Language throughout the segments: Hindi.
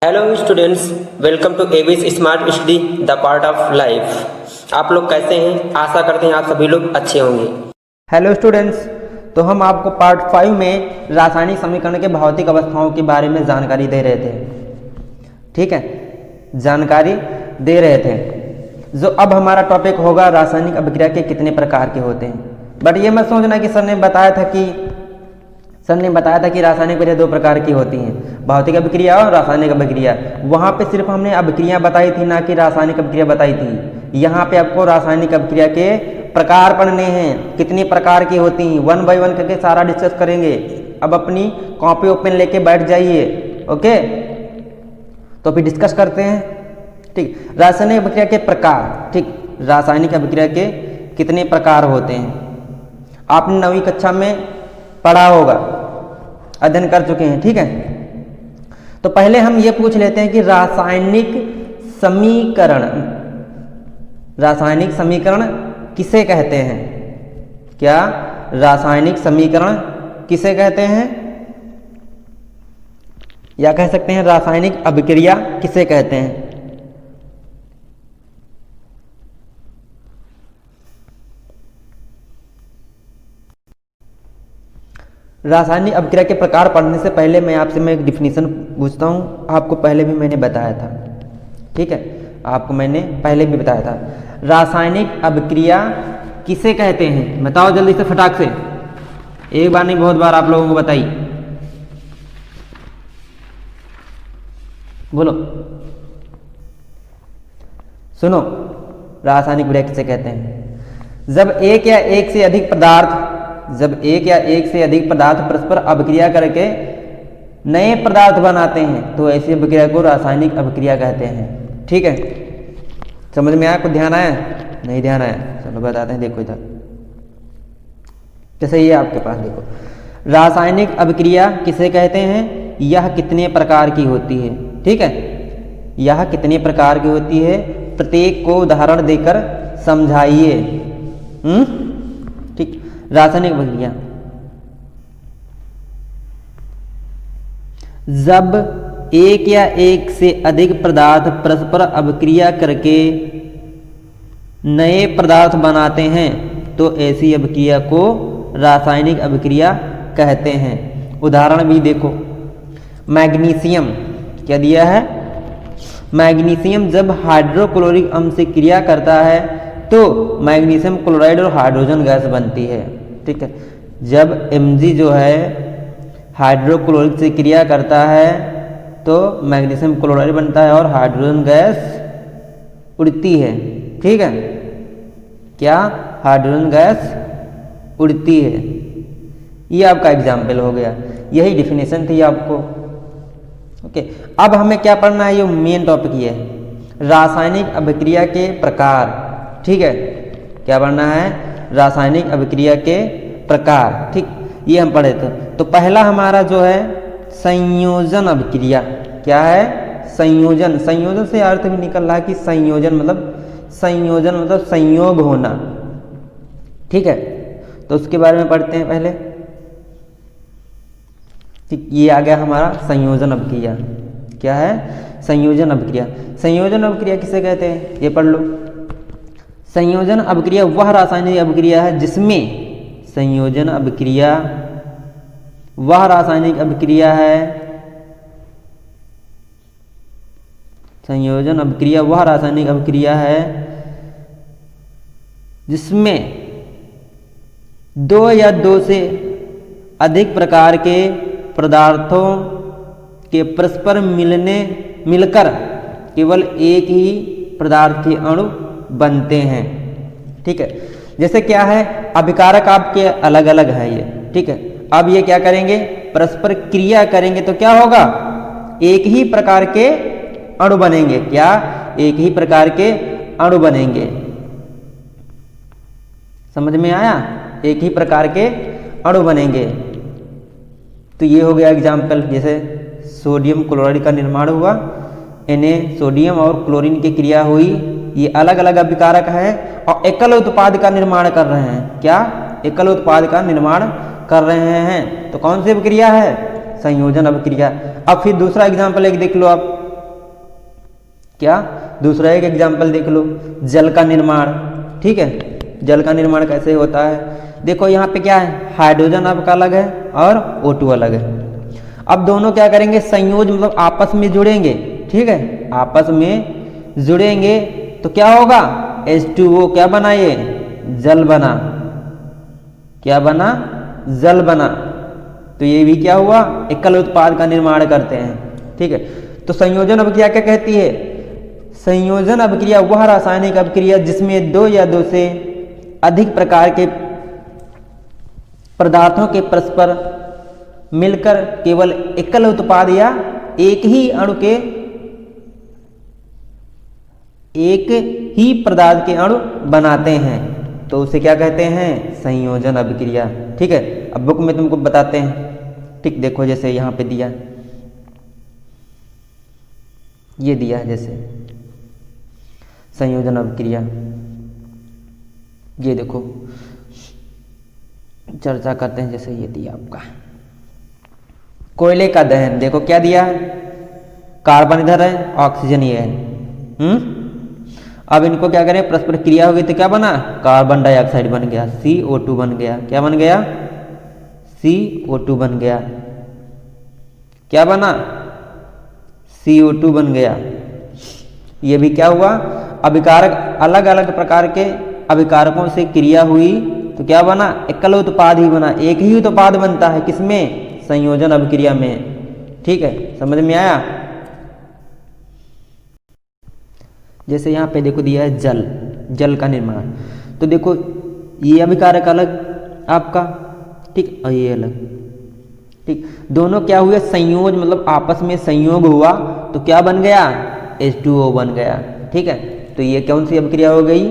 Hello students, welcome to Avis smart study the part of life. आप लोग कैसे हैं? आशा करते हैं आप सभी लोग अच्छे होंगे। हेलो स्टूडेंट्स, तो हम आपको पार्ट 5 में रासायनिक समीकरण के भौतिक अवस्थाओं के बारे में जानकारी दे रहे थे। ठीक है, जानकारी दे रहे थे। जो अब हमारा टॉपिक होगा रासायनिक अभिक्रिया के कितने प्रकार के होते हैं। बट ये मत सोचना कि सर ने बताया था कि रासायनिक अभिक्रिया दो प्रकार की होती हैं, भौतिक अभिक्रिया और रासायनिक अभिक्रिया। वहाँ पे सिर्फ हमने अभिक्रिया बताई थी, ना कि रासायनिक अभिक्रिया बताई थी। यहाँ पे आपको रासायनिक अभिक्रिया के प्रकार पढ़ने हैं, कितनी प्रकार की होती हैं, 1 बाय 1 करके सारा डिस्कस करेंगे। अब अपनी कॉपी ओपन लेके बैठ जाइए। ओके, तो फिर डिस्कस करते हैं। ठीक, रासायनिक अभिक्रिया के प्रकार। ठीक, रासायनिक अभिक्रिया के कितने प्रकार होते हैं आपने 9वीं कक्षा में पढ़ा होगा, अध्ययन कर चुके हैं। ठीक है, तो पहले हम ये पूछ लेते हैं कि रासायनिक समीकरण किसे कहते हैं। क्या रासायनिक समीकरण किसे कहते हैं, या कह सकते हैं रासायनिक अभिक्रिया किसे कहते हैं। रासायनिक अभिक्रिया के प्रकार पढ़ने से पहले मैं एक डिफिनीशन पूछता हूँ। आपको पहले भी मैंने बताया था। ठीक है, आपको मैंने पहले भी बताया था। रासायनिक अभिक्रिया किसे कहते हैं, बताओ जल्दी से, फटाक से। एक बार नहीं, बहुत बार आप लोगों को बताई, बोलो। सुनो, रासायनिक अभिक्रिया किसे कहते हैं? जब एक या एक से अधिक पदार्थ परस्पर अभिक्रिया करके नए पदार्थ बनाते हैं, तो ऐसी अभिक्रिया को रासायनिक अभिक्रिया कहते हैं। ठीक है, समझ में आया? कुछ ध्यान आया? नहीं ध्यान आया? चलो बताते हैं। देखो इधर, जैसे ये आपके पास देखो, रासायनिक अभिक्रिया किसे कहते हैं, यह कितने प्रकार की होती है। ठीक है, यह कितने प्रकार की होती है, प्रत्येक को उदाहरण देकर समझाइए। ठीक, रासायनिक अभिक्रिया, जब एक या एक से अधिक पदार्थ परस्पर अभिक्रिया करके नए पदार्थ बनाते हैं, तो ऐसी अभिक्रिया को रासायनिक अभिक्रिया कहते हैं। उदाहरण भी देखो, मैग्नीशियम क्या दिया है, मैग्नीशियम जब हाइड्रोक्लोरिक अम्ल से क्रिया करता है तो मैग्नीशियम क्लोराइड और हाइड्रोजन गैस बनती है। ठीक है, जब Mg जो है हाइड्रोक्लोरिक से क्रिया करता है तो मैग्नीशियम क्लोराइड बनता है और हाइड्रोजन गैस उड़ती है। ठीक है, क्या हाइड्रोजन गैस उड़ती है। ये आपका एग्जाम्पल हो गया, यही डिफिनेशन थी आपको। ओके, अब हमें क्या पढ़ना है, ये मेन टॉपिक ये है, रासायनिक अभिक्रिया के प्रकार। ठीक है, क्या पढ़ना है, रासायनिक अभिक्रिया के प्रकार। ठीक, ये हम पढ़े थे। तो पहला हमारा जो है संयोजन अभिक्रिया। क्या है? संयोजन। संयोजन से अर्थ भी निकल रहा है कि संयोजन मतलब संयोग होना। ठीक है, तो उसके बारे में पढ़ते हैं पहले। ठीक, ये आ गया हमारा संयोजन अभिक्रिया। क्या है? संयोजन अभिक्रिया। संयोजन अभिक्रिया किसे कहते हैं, ये पढ़ लो। संयोजन अभिक्रिया वह रासायनिक अभिक्रिया है जिसमें संयोजन अभिक्रिया वह रासायनिक अभिक्रिया है संयोजन अभिक्रिया वह रासायनिक अभिक्रिया है जिसमें दो या दो से अधिक प्रकार के पदार्थों के परस्पर मिलकर केवल एक ही पदार्थ के अणु बनते हैं। ठीक है, जैसे क्या है, अभिकारक आपके अलग अलग है ये। ठीक है, अब ये क्या करेंगे, परस्पर क्रिया करेंगे तो क्या होगा, एक ही प्रकार के अणु बनेंगे। क्या? एक ही प्रकार के अणु बनेंगे। समझ में आया? एक ही प्रकार के अणु बनेंगे। तो ये हो गया एग्जाम्पल, जैसे सोडियम क्लोराइड का निर्माण हुआ, इन्हें सोडियम और क्लोरीन की क्रिया हुई, ये अलग अलग अभिकारक है और एकल उत्पाद का निर्माण कर रहे हैं। क्या? एकल उत्पाद का निर्माण कर रहे हैं। तो कौन सी अभिक्रिया है? संयोजन अभिक्रिया। अब फिर दूसरा एग्जाम्पल एक देख लो आप, क्या, दूसरा एक एग्जाम्पल देख लो, जल का निर्माण। ठीक है, जल का निर्माण कैसे होता है, देखो यहाँ पे क्या है, हाइड्रोजन आपका अलग है और O2 अलग है। अब दोनों क्या करेंगे, संयोज मतलब आपस में जुड़ेंगे। ठीक है, आपस में जुड़ेंगे तो क्या होगा, H2O क्या बना, ये जल बना। क्या बना, जल बना। तो ये भी क्या हुआ, एकल उत्पाद का निर्माण करते हैं। ठीक है, तो संयोजन अभिक्रिया क्या कहती है, संयोजन अभिक्रिया वह रासायनिक अभिक्रिया जिसमें दो या दो से अधिक प्रकार के पदार्थों के परस्पर मिलकर केवल एकल उत्पाद या एक ही अणु के, एक ही पदार्थ के अणु बनाते हैं, तो उसे क्या कहते हैं, संयोजन अभिक्रिया। ठीक है, अब बुक में तुमको बताते हैं। ठीक, देखो जैसे यहाँ पे दिया, ये दिया है जैसे संयोजन अभिक्रिया, ये देखो चर्चा करते हैं। जैसे ये दिया आपका कोयले का दहन, देखो क्या दिया है, कार्बन इधर है, ऑक्सीजन ये है। अब इनको क्या करें, परस्पर क्रिया होगी तो क्या बना, कार्बन डाइऑक्साइड बन गया, CO2 बन गया। क्या बन गया, CO2 बन गया। क्या बना, CO2 बन गया। ये भी क्या हुआ, अभिकारक, अलग अलग प्रकार के अभिकारकों से क्रिया हुई तो क्या बना, एकल उत्पाद ही बना, एक ही उत्पाद बनता है किसमें, संयोजन अभिक्रिया में। ठीक है, समझ में आया। जैसे यहाँ पे देखो दिया है जल, जल का निर्माण, तो देखो ये अभिकारक अलग आपका, ठीक, और ये अलग। ठीक, दोनों क्या हुए, संयोज मतलब आपस में संयोग हुआ तो क्या बन गया, H2O बन गया। ठीक है, तो ये कौन सी अभिक्रिया हो गई,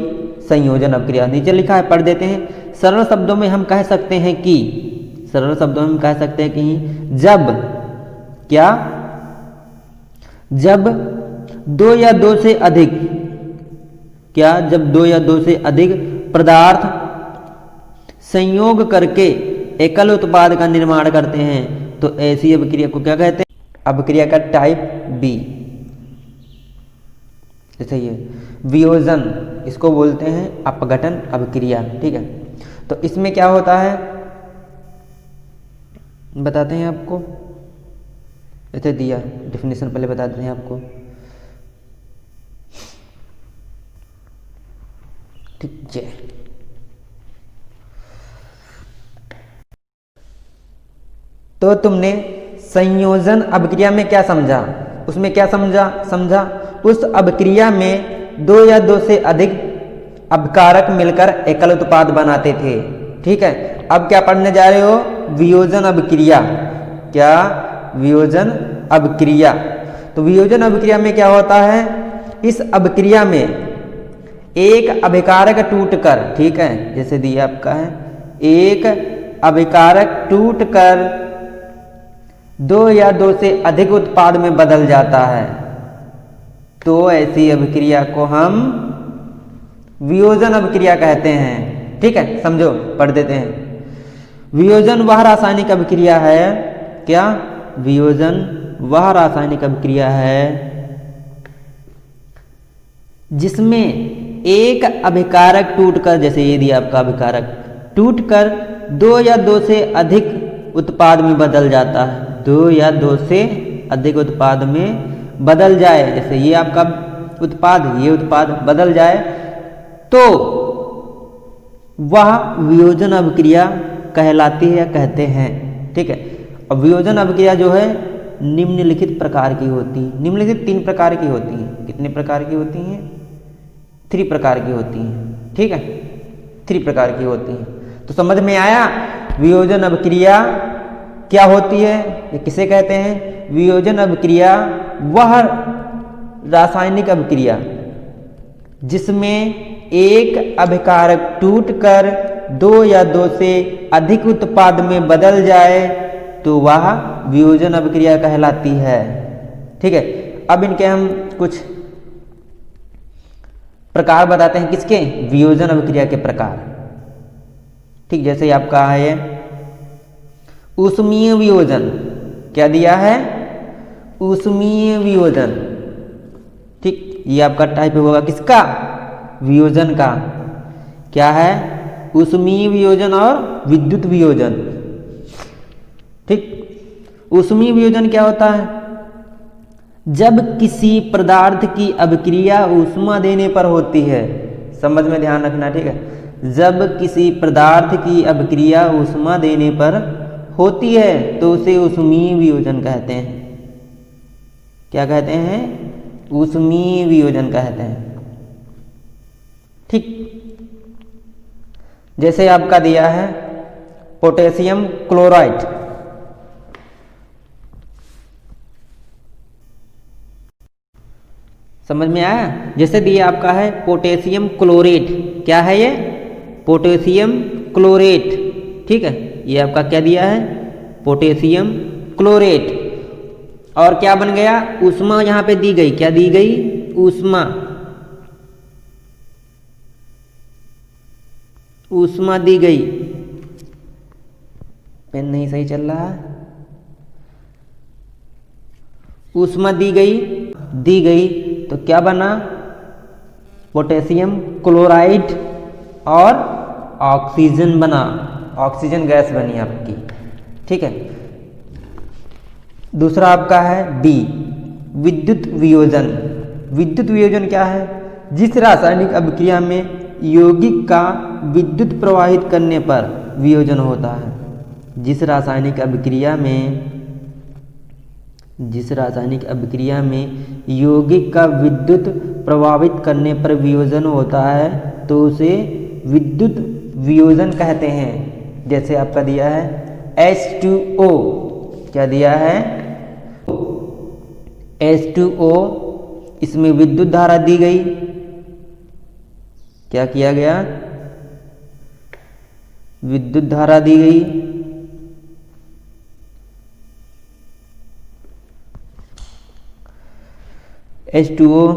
संयोजन अभिक्रिया। नीचे लिखा है, पढ़ देते हैं। सरल शब्दों में हम कह सकते हैं कि, सरल शब्दों में हम कह सकते हैं कि जब क्या, जब दो या दो से अधिक, क्या, जब दो या दो से अधिक पदार्थ संयोग करके एकल उत्पाद का निर्माण करते हैं तो ऐसी अभिक्रिया को क्या कहते हैं, अभिक्रिया का टाइप बी। जैसे ये वियोजन, इसको बोलते हैं अपघटन अभिक्रिया। ठीक है, तो इसमें क्या होता है बताते हैं आपको, ऐसे दिया डेफिनेशन पहले बताते हैं आपको। ठीक है, तो तुमने संयोजन अभिक्रिया में क्या समझा, उसमें क्या समझा, उस अभिक्रिया में दो या दो से अधिक अभिकारक मिलकर एकल उत्पाद बनाते थे। ठीक है, अब क्या पढ़ने जा रहे हो, वियोजन अभिक्रिया। क्या, वियोजन अभिक्रिया। तो वियोजन अभिक्रिया में क्या होता है, इस अभिक्रिया में एक अभिकारक टूटकर, ठीक है, जैसे दिया आपका है, एक अभिकारक टूटकर दो या दो से अधिक उत्पाद में बदल जाता है, तो ऐसी अभिक्रिया को हम वियोजन अभिक्रिया कहते हैं। ठीक है, समझो, पढ़ देते हैं। वियोजन वह रासायनिक अभिक्रिया है, क्या, वियोजन वह रासायनिक अभिक्रिया है जिसमें एक अभिकारक टूटकर, जैसे ये दिया आपका अभिकारक, टूटकर दो या दो से अधिक उत्पाद में बदल जाता है, दो या दो से अधिक उत्पाद में बदल जाए, जैसे ये आपका उत्पाद, ये उत्पाद बदल जाए तो वह वियोजन अभिक्रिया कहलाती है या कहते हैं। ठीक है, अब वियोजन अभिक्रिया जो है निम्नलिखित प्रकार की होती है। निम्नलिखित 3 प्रकार की होती हैं। कितने प्रकार की होती हैं, 3 प्रकार की होती हैं। ठीक है, 3 प्रकार की होती हैं। तो समझ में आया वियोजन अभिक्रिया क्या होती है, ये किसे कहते हैं। वियोजन अभिक्रिया वह रासायनिक अभिक्रिया जिसमें एक अभिकारक टूटकर दो या दो से अधिक उत्पाद में बदल जाए तो वह वियोजन अभिक्रिया कहलाती है। ठीक है, अब इनके हम कुछ प्रकार बताते हैं, किसके, वियोजन अभिक्रिया के प्रकार। ठीक, जैसे आपका है ऊष्मीय वियोजन, क्या दिया है, ऊष्मीय वियोजन। ठीक, ये आपका टाइप होगा किसका? वियोजन का। क्या है? ऊष्मीय वियोजन और विद्युत वियोजन। ठीक, ऊष्मीय वियोजन क्या होता है? जब किसी पदार्थ की अभिक्रिया ऊष्मा देने पर होती है, समझ में ध्यान रखना, ठीक है। जब किसी पदार्थ की अभिक्रिया ऊष्मा देने पर होती है तो उसे ऊष्मीय वियोजन कहते हैं। क्या कहते हैं? ऊष्मीय वियोजन कहते हैं। ठीक, जैसे आपका दिया है पोटेशियम क्लोराइड, समझ में आया? जैसे दिया आपका है पोटेशियम क्लोरेट, क्या है ये? पोटेशियम क्लोरेट, ठीक है। ये आपका क्या दिया है? Potassium chlorate. और क्या बन गया? ऊष्मा यहाँ पे दी गई, क्या दी गई? ऊष्मा, ऊष्मा दी गई। पेन नहीं सही चल रहा है। ऊष्मा दी गई तो क्या बना? पोटेशियम क्लोराइड और ऑक्सीजन बना, ऑक्सीजन गैस बनी आपकी, ठीक है। दूसरा आपका है बी, विद्युत वियोजन। विद्युत वियोजन क्या है? जिस रासायनिक अभिक्रिया में यौगिक का विद्युत प्रवाहित करने पर वियोजन होता है। जिस रासायनिक अभिक्रिया में यौगिक का विद्युत प्रभावित करने पर वियोजन होता है तो उसे विद्युत वियोजन कहते हैं। जैसे आपका दिया है H2O, क्या दिया है? H2O, इसमें विद्युत धारा दी गई, क्या किया गया? विद्युत धारा दी गई। H2O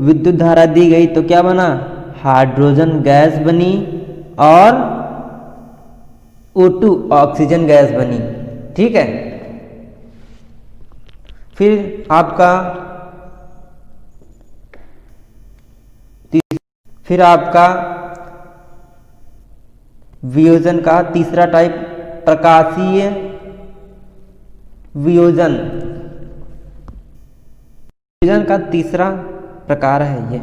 विद्युत धारा दी गई तो क्या बना? हाइड्रोजन गैस बनी और O2 ऑक्सीजन गैस बनी, ठीक है। फिर आपका वियोजन का तीसरा टाइप प्रकाशीय वियोजन। वियोजन का तीसरा प्रकार है ये,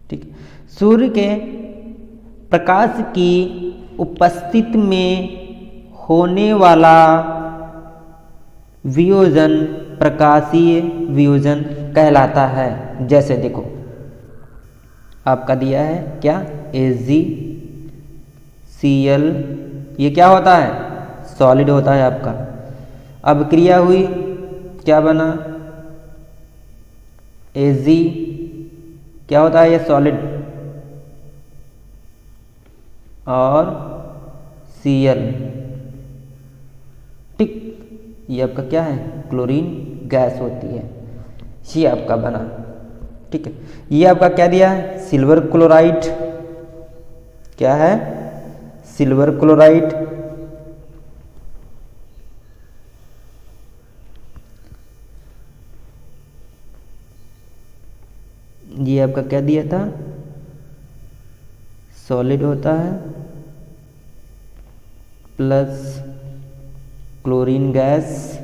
ठीक। सूर्य के प्रकाश की उपस्थिति में होने वाला वियोजन प्रकाशीय वियोजन कहलाता है। जैसे देखो आपका दिया है क्या? AgCl, ये क्या होता है? सॉलिड होता है आपका। अब क्रिया हुई, क्या बना? Ag, क्या होता है? ये सॉलिड, और Cl, ठीक। ये आपका क्या है? क्लोरीन गैस होती है। ये आपका बना, ठीक है। ये आपका क्या दिया है? सिल्वर क्लोराइड, क्या है? Silver chloride. ये आपका क्या दिया था? सॉलिड होता है प्लस क्लोरीन गैस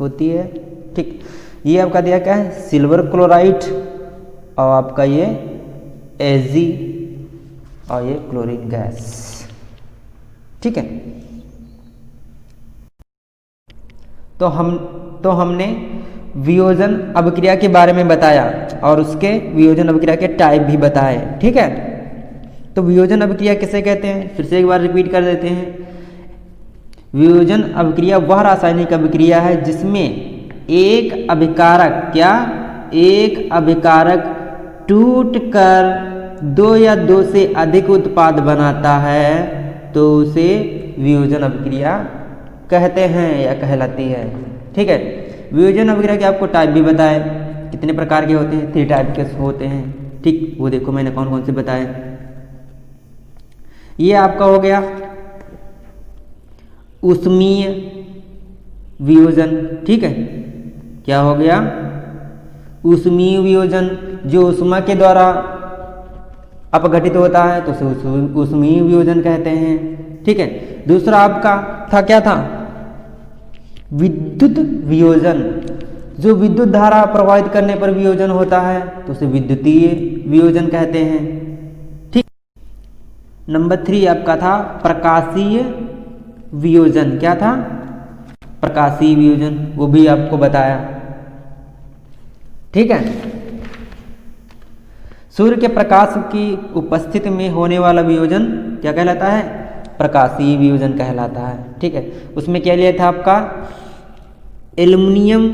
होती है, ठीक। ये आपका दिया क्या है? सिल्वर क्लोराइड, और आपका ये Ag और ये क्लोरीन गैस, ठीक है। तो हमने वियोजन अभिक्रिया के बारे में बताया और उसके वियोजन अभिक्रिया के टाइप भी बताए, ठीक है। तो वियोजन अभिक्रिया किसे कहते हैं? फिर से एक बार रिपीट कर देते हैं। वियोजन अभिक्रिया वह रासायनिक अभिक्रिया है जिसमें एक अभिकारक, क्या? एक अभिकारक टूटकर दो या दो से अधिक उत्पाद बनाता है तो उसे वियोजन अभिक्रिया कहते हैं या कहलाती है, ठीक है। वियोजन अभिक्रिया के आपको टाइप भी बताए, कितने प्रकार के होते हैं? 3 टाइप के होते हैं, ठीक। वो देखो मैंने कौन कौन से बताए। ये आपका हो गया ऊष्मीय वियोजन, ठीक है। क्या हो गया? ऊष्मीय वियोजन, जो ऊष्मा के द्वारा अपघटित होता है तो उसे ऊष्मीय वियोजन कहते हैं। ठीक है, दूसरा आपका था क्या था, विद्युत वियोजन, जो विद्युत धारा प्रवाहित करने पर वियोजन होता है तो उसे विद्युतीय वियोजन कहते हैं। ठीक, नंबर 3 आपका था प्रकाशीय वियोजन। क्या था, प्रकाशीय वियोजन, वो भी आपको बताया। ठीक है, सूर्य के प्रकाश की उपस्थिति में होने वाला वियोजन क्या कहलाता है, प्रकाशीय वियोजन कहलाता है। ठीक है, उसमें क्या लिया था आपका, एल्युमिनियम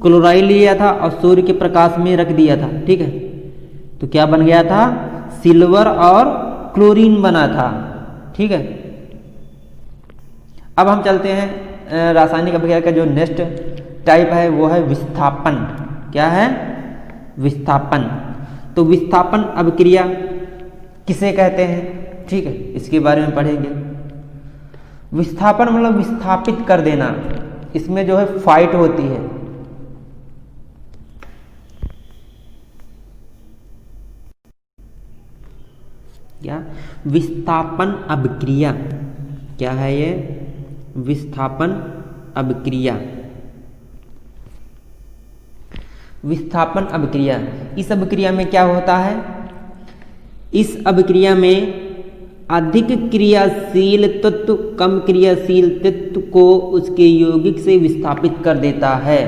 क्लोराइड लिया था और सूर्य के प्रकाश में रख दिया था। ठीक है, तो क्या बन गया था, सिल्वर और क्लोरीन बना था। ठीक है, अब हम चलते हैं रासायनिक अभिक्रिया का जो नेक्स्ट टाइप है वो है विस्थापन। क्या है, विस्थापन। तो विस्थापन अभिक्रिया किसे कहते हैं, ठीक है, इसके बारे में पढ़ेंगे। विस्थापन मतलब विस्थापित कर देना, इसमें जो है फाइट होती है। क्या, विस्थापन अभिक्रिया, क्या है ये, विस्थापन अभिक्रिया। विस्थापन अभिक्रिया, इस अभिक्रिया में क्या होता है, इस अभिक्रिया में अधिक क्रियाशील तत्व कम क्रियाशील तत्व को उसके यौगिक से विस्थापित कर देता है।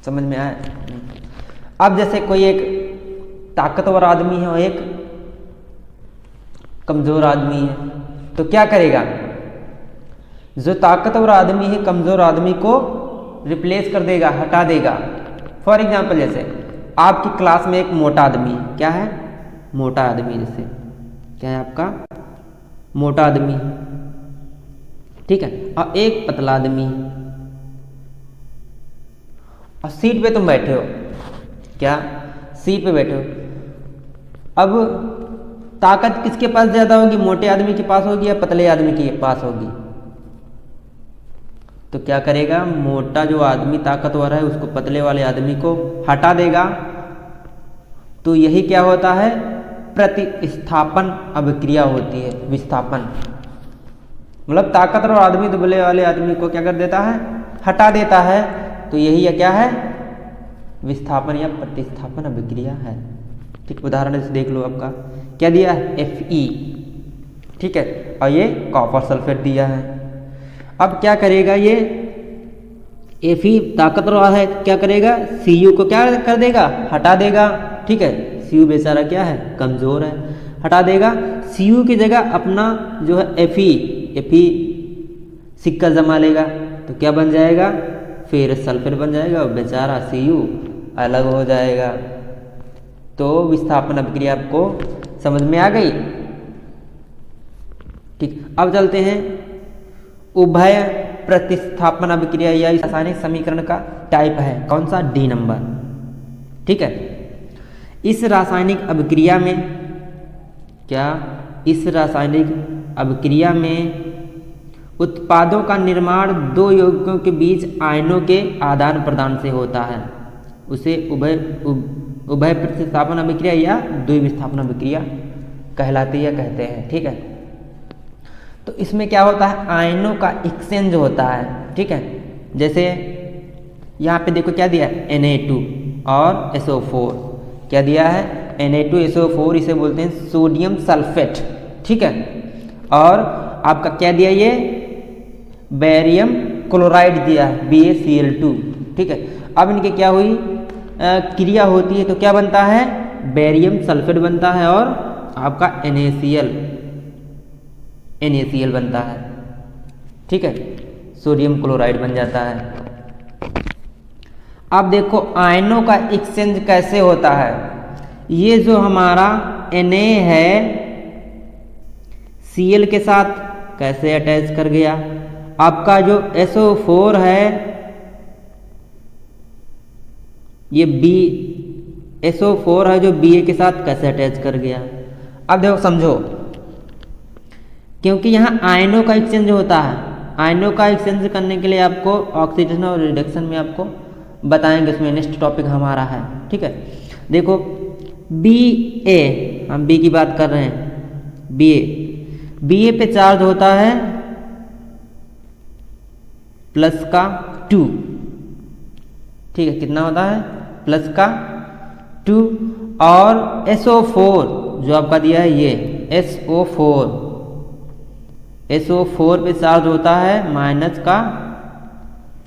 समझ में आया। अब जैसे कोई एक ताकतवर आदमी है और एक कमजोर आदमी है, तो क्या करेगा, जो ताकतवर आदमी है कमजोर आदमी को रिप्लेस कर देगा, हटा देगा। फॉर एग्जाम्पल जैसे आपकी क्लास में एक मोटा आदमी है, क्या है, मोटा आदमी, जैसे क्या है आपका, मोटा आदमी, ठीक है, और एक पतला आदमी, और सीट पे तुम बैठे हो, क्या, सीट पे बैठे हो। अब ताकत किसके पास ज्यादा होगी, मोटे आदमी के पास होगी या पतले आदमी के पास होगी, तो क्या करेगा, मोटा जो आदमी ताकतवर है उसको पतले वाले आदमी को हटा देगा। तो यही क्या होता है, प्रतिस्थापन अभिक्रिया होती है, विस्थापन। मतलब ताकतवर आदमी दुबले वाले आदमी को क्या कर देता है, हटा देता है। तो यही क्या है, विस्थापन या प्रतिस्थापन अभिक्रिया है। ठीक, उदाहरण से देख लो, आपका क्या दिया है, Fe, ठीक है, और ये कॉपर सल्फेट दिया है। अब क्या करेगा, ये Fe ताकतवर है, क्या करेगा, Cu को क्या कर देगा, हटा देगा। ठीक है, Cu बेचारा क्या है, कमजोर है, हटा देगा। Cu की जगह अपना जो है Fe सिक्का जमा लेगा, तो क्या बन जाएगा, फिर सल्फेट बन जाएगा और बेचारा Cu अलग हो जाएगा। तो विस्थापन अभिक्रिया आपको समझ में आ गई। ठीक, अब चलते हैं उभय प्रतिस्थापन अभिक्रिया या रासायनिक समीकरण का टाइप है, कौन सा, डी नंबर। ठीक है, इस रासायनिक अभिक्रिया में क्या, इस रासायनिक अभिक्रिया में उत्पादों का निर्माण दो यौगिकों के बीच आयनों के आदान प्रदान से होता है, उसे उभय प्रतिस्थापन अभिक्रिया या द्विविस्थापन अभिक्रिया कहलाती है, कहते हैं। ठीक है, तो इसमें क्या होता है, आयनों का एक्सचेंज होता है। ठीक है, जैसे यहाँ पे देखो क्या दिया है, Na2 और SO4, क्या दिया है, Na2SO4, इसे बोलते हैं सोडियम सल्फेट। ठीक है, और आपका क्या दिया, ये बेरियम क्लोराइड दिया है, BaCl2। ठीक है, अब इनके क्या हुई, क्रिया होती है तो क्या बनता है, बेरियम सल्फेट बनता है और आपका NaCl बनता है। ठीक है, सोडियम क्लोराइड बन जाता है। अब देखो आयनों का एक्सचेंज कैसे होता है, ये जो हमारा Na है Cl के साथ कैसे अटैच कर गया, आपका जो SO4 है ये SO4 है जो Ba के साथ कैसे अटैच कर गया। अब देखो समझो, क्योंकि यहाँ आयनों का एक्सचेंज होता है, आयनों का एक्सचेंज करने के लिए आपको ऑक्सीडेशन और रिडक्शन में आपको बताएंगे, उसमें नेक्स्ट टॉपिक हमारा है, ठीक है। देखो बी ए, हम बी की बात कर रहे हैं, बी ए पे चार्ज होता है प्लस का 2, ठीक है, कितना होता है प्लस का 2, और SO4 जो आपका दिया है ये SO4 पे चार्ज होता है माइनस का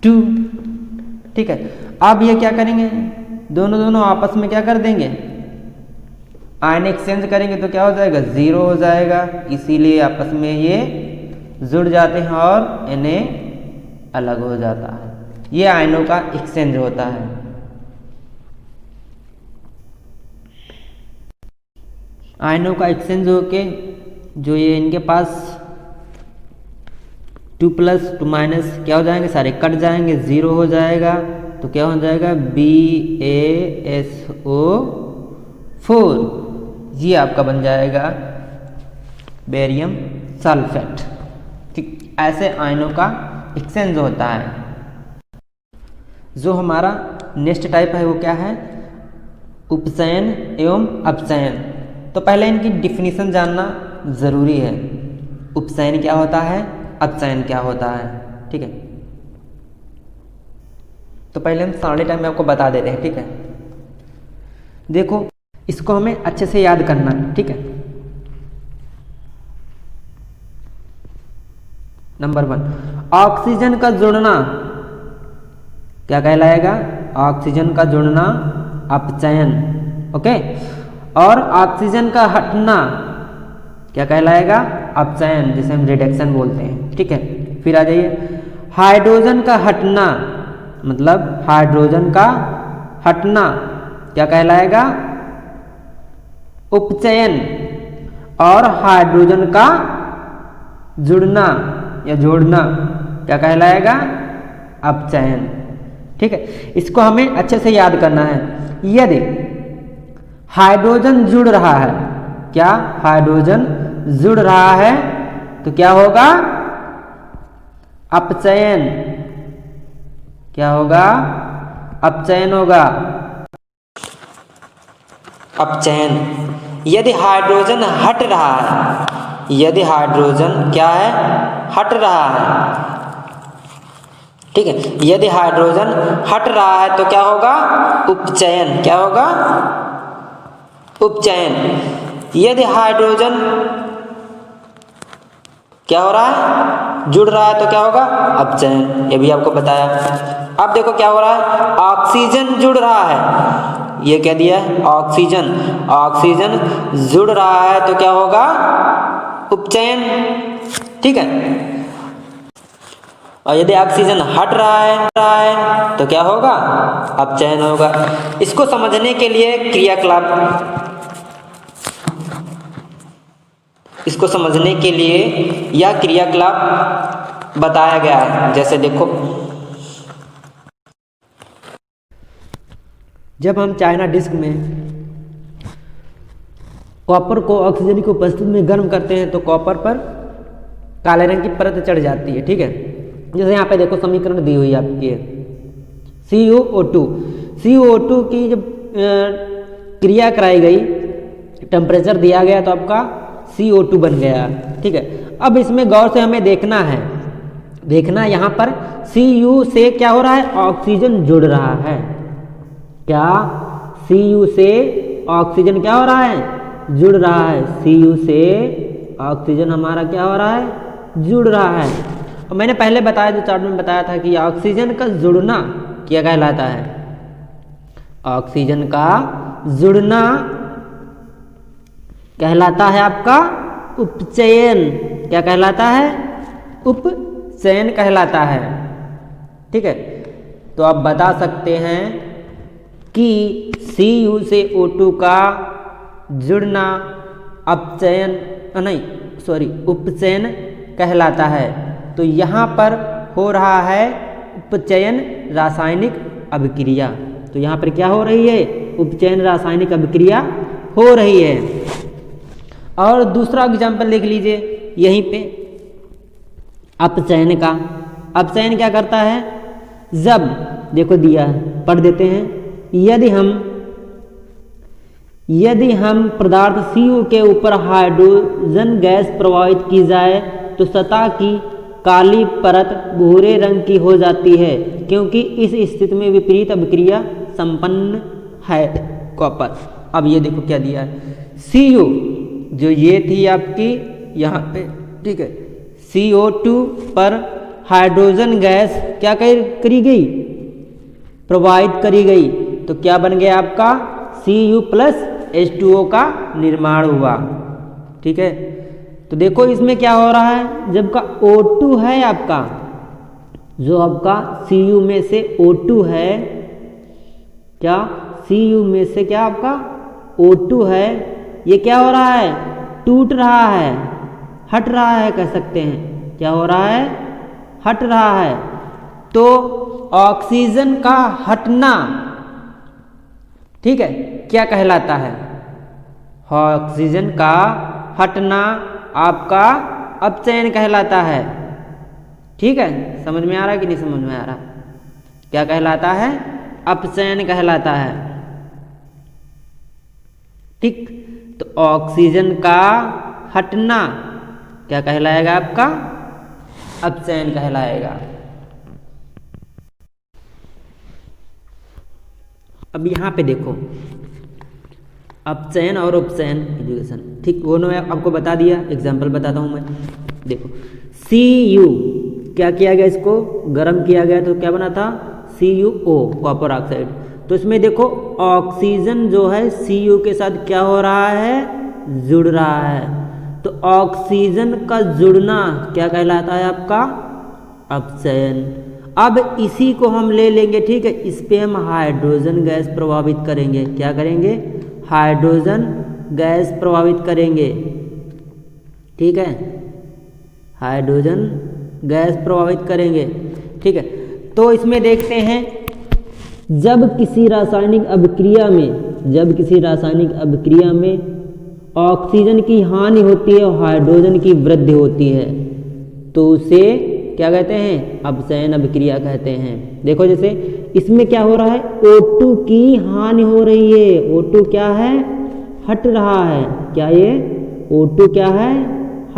2, ठीक है। अब ये क्या करेंगे, दोनों आपस में क्या कर देंगे, आयन एक्सचेंज करेंगे तो क्या हो जाएगा 0 हो जाएगा, इसीलिए आपस में ये जुड़ जाते हैं और Na अलग हो जाता है। ये आयनों का एक्सचेंज होता है। आयनों का एक्सचेंज होके जो ये इनके पास 2 प्लस 2 माइनस क्या हो जाएंगे, सारे कट जाएंगे, 0 हो जाएगा, तो क्या हो जाएगा BaSO4, ये आपका बन जाएगा बेरियम सल्फेट, ठीक। ऐसे आयनों का एक्सचेंज होता है। जो हमारा नेक्स्ट टाइप है वो क्या है, उपचयन एवं अपचयन। तो पहले इनकी डिफिनीशन जानना ज़रूरी है, उपचयन क्या होता है, अपचयन क्या होता है, ठीक है। तो पहले हम सारे टाइम में आपको बता देते हैं, ठीक है। देखो इसको हमें अच्छे से याद करना है, ठीक है। नंबर 1, ऑक्सीजन का जुड़ना क्या कहलाएगा, ऑक्सीजन का जुड़ना अपचयन, ओके। और ऑक्सीजन का हटना क्या कहलाएगा, अपचयन, जिसे हम रिडक्शन बोलते हैं, ठीक है। फिर आ जाइए, हाइड्रोजन का हटना, मतलब हाइड्रोजन का हटना क्या कहलाएगा, उपचयन। और हाइड्रोजन का जुड़ना या जोड़ना क्या कहलाएगा, अपचयन, ठीक है। इसको हमें अच्छे से याद करना है। यदि हाइड्रोजन जुड़ रहा है, क्या हाइड्रोजन जुड़ रहा है तो क्या होगा, अपचयन, क्या होगा, अपचयन होगा, अपचयन। यदि हाइड्रोजन हट रहा है, यदि हाइड्रोजन क्या है, हट रहा है, ठीक है। यदि हाइड्रोजन हट रहा है तो क्या होगा, उपचयन, क्या होगा, उपचयन। यदि हाइड्रोजन क्या हो रहा है, जुड़ रहा है तो क्या होगा, अपचयन, ये भी आपको बताया। अब देखो क्या हो रहा है, ऑक्सीजन जुड़ रहा है, ये क्या दिया है, ऑक्सीजन, ऑक्सीजन जुड़ रहा है तो क्या होगा, उपचयन, ठीक है। और यदि ऑक्सीजन हट रहा है तो क्या होगा, अपचयन होगा। इसको समझने के लिए क्रियाकलाप, इसको समझने के लिए यह क्रियाकलाप बताया गया है। जैसे देखो, जब हम चाइना डिस्क में कॉपर को ऑक्सीजन की उपस्थिति में गर्म करते हैं तो कॉपर पर काले रंग की परत चढ़ जाती है, ठीक है। जैसे यहाँ पे देखो समीकरण दी हुई है आपकी CO2 की जब क्रिया कराई गई, टेम्परेचर दिया गया तो आपका CO2 बन गया, ठीक है। अब इसमें गौर से हमें देखना है, देखना यहाँ पर Cu से क्या हो रहा है, ऑक्सीजन जुड़ रहा है, क्या Cu से ऑक्सीजन क्या हो रहा है, जुड़ रहा है, Cu से ऑक्सीजन हमारा क्या हो रहा है, जुड़ रहा है। और मैंने पहले बताया, जो चार्ट में बताया था कि ऑक्सीजन का जुड़ना क्या कहलाता है, ऑक्सीजन का जुड़ना कहलाता है आपका उपचयन, क्या कहलाता है, उपचयन कहलाता है, ठीक है। तो आप बता सकते हैं कि Cu से O2 का जुड़ना अपचयन उपचयन कहलाता है। तो यहाँ पर हो रहा है उपचयन रासायनिक अभिक्रिया, तो यहाँ पर क्या हो रही है, उपचयन रासायनिक अभिक्रिया हो रही है। और दूसरा एग्जाम्पल देख लीजिए, यहीं पे अपचयन का। अपचयन क्या करता है? जब देखो दिया है, पढ़ देते हैं। यदि हम पदार्थ Cu के ऊपर हाइड्रोजन गैस प्रवाहित की जाए तो सतह की काली परत भूरे रंग की हो जाती है, क्योंकि इस स्थिति में विपरीत अभिक्रिया संपन्न है। कॉपर। अब ये देखो क्या दिया है, Cu जो ये थी आपकी यहाँ पे, ठीक है, CO2 पर हाइड्रोजन गैस क्या करी गई? प्रवाहित करी गई। तो क्या बन गया आपका? Cu प्लस H2O का निर्माण हुआ। ठीक है, तो देखो इसमें क्या हो रहा है, जब का O2 है आपका, जो आपका Cu में से O2 है, क्या Cu में से क्या आपका O2 है, ये क्या हो रहा है? टूट रहा है, हट रहा है, कह सकते हैं। क्या हो रहा है? हट रहा है। तो ऑक्सीजन का हटना, ठीक है, क्या कहलाता है? ऑक्सीजन का हटना आपका अपचयन कहलाता है। ठीक है, समझ में आ रहा है कि नहीं समझ में आ रहा? क्या कहलाता है? अपचयन कहलाता है। ठीक, तो ऑक्सीजन का हटना क्या कहलाएगा आपका? अपचयन कहलाएगा। अब यहाँ पे देखो, अपचयन और उपचयन एजुकेशन, ठीक, वो मैं आपको बता दिया, एग्जाम्पल बताता हूँ मैं। देखो Cu क्या किया गया, इसको गर्म किया गया तो क्या बना था? CuO, copper oxide. तो इसमें देखो ऑक्सीजन जो है Cu के साथ क्या हो रहा है? जुड़ रहा है। तो ऑक्सीजन का जुड़ना क्या कहलाता है आपका? अपचयन। अब इसी को हम ले लेंगे, ठीक है, इस पे हम हाइड्रोजन गैस प्रभावित करेंगे। क्या करेंगे? हाइड्रोजन गैस प्रभावित करेंगे। ठीक है, हाइड्रोजन गैस प्रभावित करेंगे। ठीक है, तो इसमें देखते हैं, जब किसी रासायनिक अभिक्रिया में ऑक्सीजन की हानि होती है और हाइड्रोजन की वृद्धि होती है, तो उसे क्या कहते हैं? अपचयन अभिक्रिया कहते हैं। देखो जैसे इसमें क्या हो रहा है? O2 की हानि हो रही है। O2 क्या है? हट रहा है। क्या ये O2 क्या है?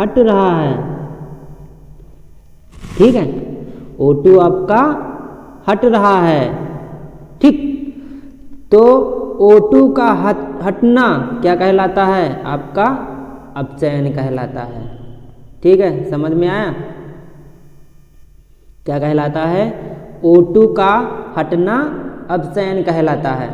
हट रहा है। ठीक है, O2 आपका हट रहा है। ठीक, तो O2 का हटना क्या कहलाता है? आपका अपचयन कहलाता है। ठीक है, समझ में आया? क्या कहलाता है? O2 का हटना अपचयन कहलाता है।